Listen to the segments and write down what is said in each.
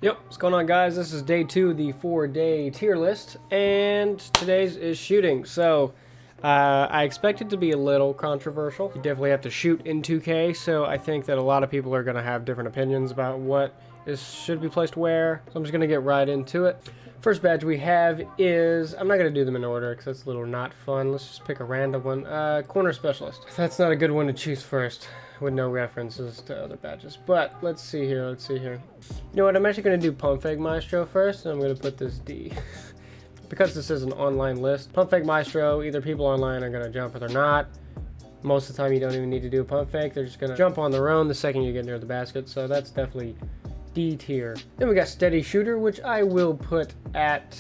Yep, what's going on, guys? This is day 2 of the 4-day tier list, and today's is shooting. So, I expect it to be a little controversial. You definitely have to shoot in 2K, so I think that a lot of people are going to have different opinions about what should be placed where. So I'm just going to get right into it. First badge we have is, I'm not going to do them in order because that's a little not fun. Let's just pick a random one. Corner Specialist. That's not a good one to choose first, with no references to other badges. But let's see here. You know what? I'm actually going to do Pump Fake Maestro first, and I'm going to put this D. Because this is an online list, Pump Fake Maestro, either people online are going to jump or they're not. Most of the time you don't even need to do a pump fake. They're just going to jump on their own the second you get near the basket. So that's definitely D tier. Then we got Steady Shooter, which I will put at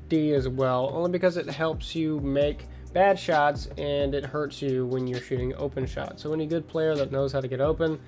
D as well, only because it helps you make bad shots and it hurts you when you're shooting open shots. So any good player that knows how to get open,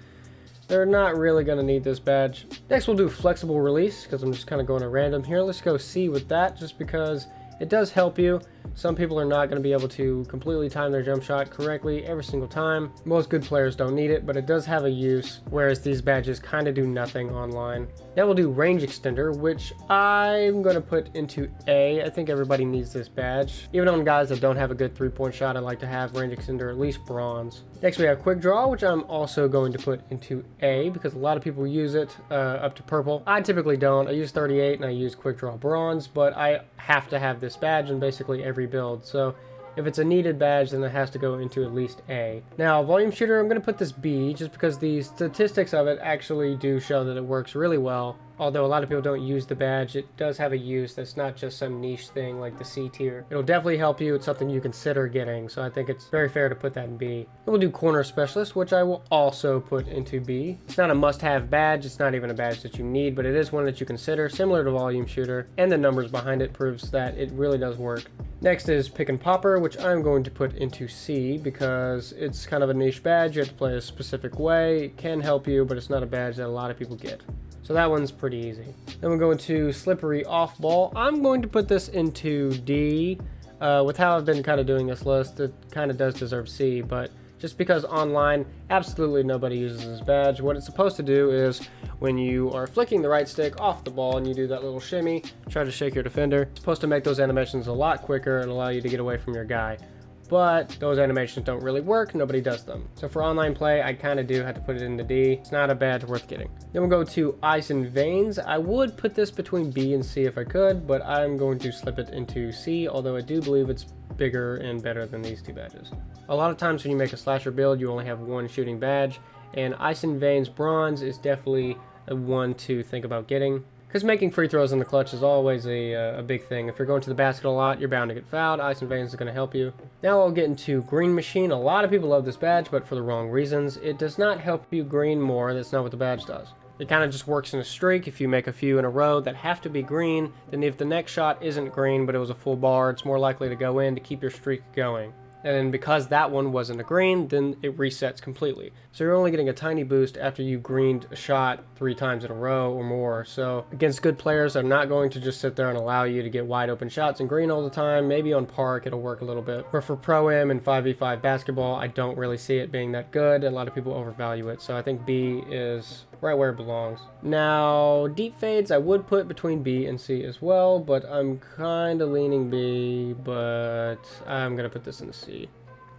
they're not really going to need this badge. Next we'll do Flexible Release, because I'm just kind of going at random here. Let's go C with that, just because it does help you. Some people are not going to be able to completely time their jump shot correctly every single time. Most good players don't need it, but it does have a use, whereas these badges kind of do nothing online. Now we'll do Range Extender, which I'm going to put into A. I think everybody needs this badge. Even on guys that don't have a good three-point shot, I like to have Range Extender at least bronze. Next we have Quick Draw, which I'm also going to put into A, because a lot of people use it up to purple. I typically don't. I use 38 and I use Quick Draw bronze, but I have to have this badge in basically every build. So if it's a needed badge, then it has to go into at least A. Now, Volume Shooter, I'm going to put this B, just because the statistics of it actually do show that it works really well. Although a lot of people don't use the badge, it does have a use that's not just some niche thing like the C tier. It'll definitely help you. It's something you consider getting, so I think it's very fair to put that in B. Then we'll do Corner Specialist, which I will also put into B. It's not a must-have badge. It's not even a badge that you need, but it is one that you consider, similar to Volume Shooter, and the numbers behind it proves that it really does work. Next is Pick and Popper, which I'm going to put into C, because it's kind of a niche badge. You have to play a specific way. It can help you, but it's not a badge that a lot of people get. So that one's pretty easy. Then we'll go into Slippery Off Ball. I'm going to put this into D. With how I've been kind of doing this list, it kind of does deserve C, but just because online, absolutely nobody uses this badge. What it's supposed to do is when you are flicking the right stick off the ball and you do that little shimmy, try to shake your defender, it's supposed to make those animations a lot quicker and allow you to get away from your guy. But those animations don't really work, nobody does them. So for online play, I kind of do have to put it into D. It's not a badge worth getting. Then we'll go to Ice and Veins. I would put this between B and C if I could, but I'm going to slip it into C, although I do believe it's bigger and better than these two badges. A lot of times when you make a slasher build, you only have one shooting badge, and Ice and Veins Bronze is definitely a one to think about getting. Because making free throws in the clutch is always a big thing. If you're going to the basket a lot, you're bound to get fouled. Ice and Veins is going to help you. Now I'll get into Green Machine. A lot of people love this badge, but for the wrong reasons. It does not help you green more. That's not what the badge does. It kind of just works in a streak. If you make a few in a row that have to be green, then if the next shot isn't green, but it was a full bar, it's more likely to go in to keep your streak going. And because that one wasn't a green, then it resets completely. So you're only getting a tiny boost after you greened a shot 3 times in a row or more. So against good players, they're not going to just sit there and allow you to get wide open shots in green all the time. Maybe on Park it'll work a little bit. But for Pro-Am and 5v5 basketball, I don't really see it being that good. A lot of people overvalue it. So I think B is right where it belongs. Now, Deep Fades I would put between B and C as well, but I'm kind of leaning B, but I'm going to put this in C.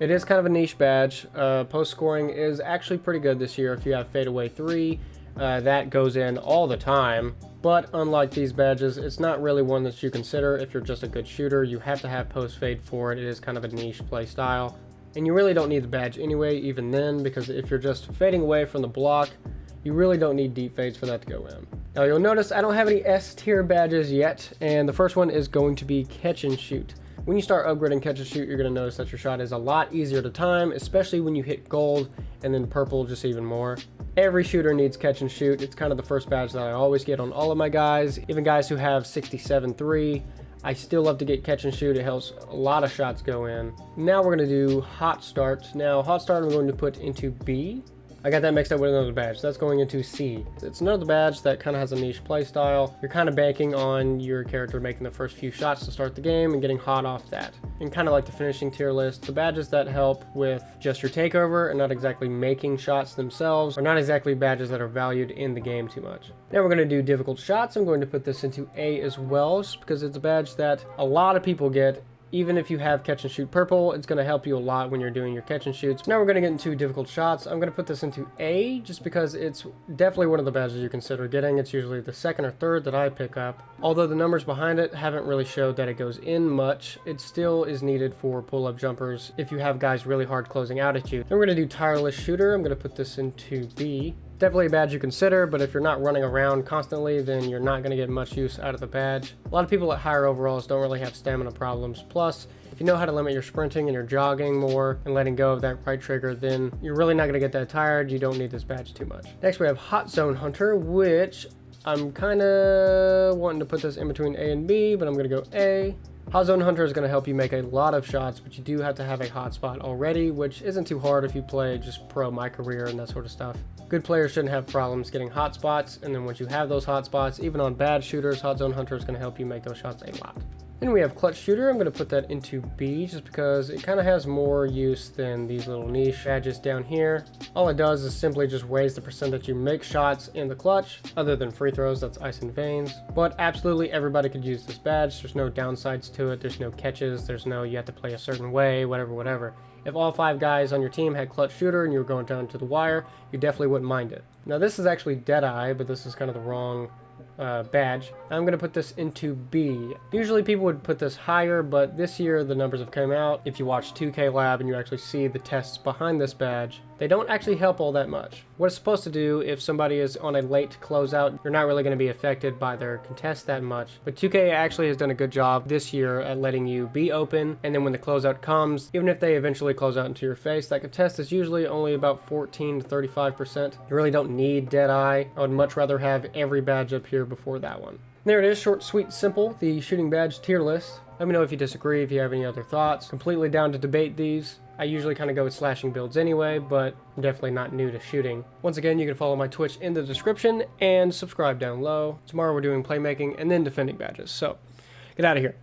It is kind of a niche badge. Post scoring is actually pretty good this year if you have fadeaway 3. That goes in all the time. But unlike these badges, it's not really one that you consider if you're just a good shooter. You have to have post fade for it. It is kind of a niche play style. And you really don't need the badge anyway, even then, because if you're just fading away from the block, you really don't need deep fades for that to go in. Now you'll notice I don't have any S tier badges yet, and the first one is going to be Catch and Shoot. When you start upgrading Catch and Shoot, you're going to notice that your shot is a lot easier to time, especially when you hit gold, and then purple just even more. Every shooter needs Catch and Shoot. It's kind of the first badge that I always get on all of my guys, even guys who have 67-3. I still love to get Catch and Shoot. It helps a lot of shots go in. Now we're going to do Hot Start. Now Hot Start I'm going to put into B. I got that mixed up with another badge. That's going into C. It's another badge that kind of has a niche play style. You're kind of banking on your character making the first few shots to start the game and getting hot off that. And kind of like the finishing tier list, the badges that help with just your takeover and not exactly making shots themselves are not exactly badges that are valued in the game too much. Now we're going to do difficult shots. I'm going to put this into A as well, just because it's a badge that a lot of people get. Even if you have catch and shoot purple, it's going to help you a lot when you're doing your catch and shoots. Now we're going to get into difficult shots. I'm going to put this into A just because it's definitely one of the badges you consider getting. It's usually the second or third that I pick up. Although the numbers behind it haven't really showed that it goes in much, it still is needed for pull-up jumpers if you have guys really hard closing out at you. Then we're going to do tireless shooter. I'm going to put this into B. Definitely a badge you consider, but if you're not running around constantly, then you're not going to get much use out of the badge. A lot of people at higher overalls don't really have stamina problems. Plus, if you know how to limit your sprinting and your jogging more and letting go of that right trigger, then you're really not going to get that tired. You don't need this badge too much. Next, we have Hot Zone Hunter, which I'm kind of wanting to put this in between A and B, but I'm going to go A. Hot Zone Hunter is going to help you make a lot of shots, but you do have to have a hotspot already, which isn't too hard if you play just pro My Career and that sort of stuff. Good players shouldn't have problems getting hotspots, and then once you have those hotspots, even on bad shooters, Hot Zone Hunter is going to help you make those shots a lot. Then we have Clutch Shooter. I'm going to put that into B just because it kind of has more use than these little niche badges down here. All it does is simply just raise the percent that you make shots in the clutch, other than free throws, that's ice and veins. But absolutely everybody could use this badge. There's no downsides to it. There's no catches. There's no you have to play a certain way, whatever. If all 5 guys on your team had Clutch Shooter and you were going down to the wire, you definitely wouldn't mind it. Now this is actually Deadeye, but this is kind of the wrong badge. I'm going to put this into B. Usually people would put this higher, but this year the numbers have come out. If you watch 2K Lab and you actually see the tests behind this badge, they don't actually help all that much. What it's supposed to do, if somebody is on a late closeout, you're not really going to be affected by their contest that much. But 2K actually has done a good job this year at letting you be open, and then when the closeout comes, even if they eventually close out into your face, that contest is usually only about 14 to 35%. You really don't need Deadeye. I would much rather have every badge up here before that one. There it is, short, sweet, simple, the shooting badge tier list. Let me know if you disagree, if you have any other thoughts. Completely down to debate these. I usually kind of go with slashing builds anyway, but I'm definitely not new to shooting. Once again, you can follow my Twitch in the description and subscribe down low. Tomorrow we're doing playmaking and then defending badges, so get out of here.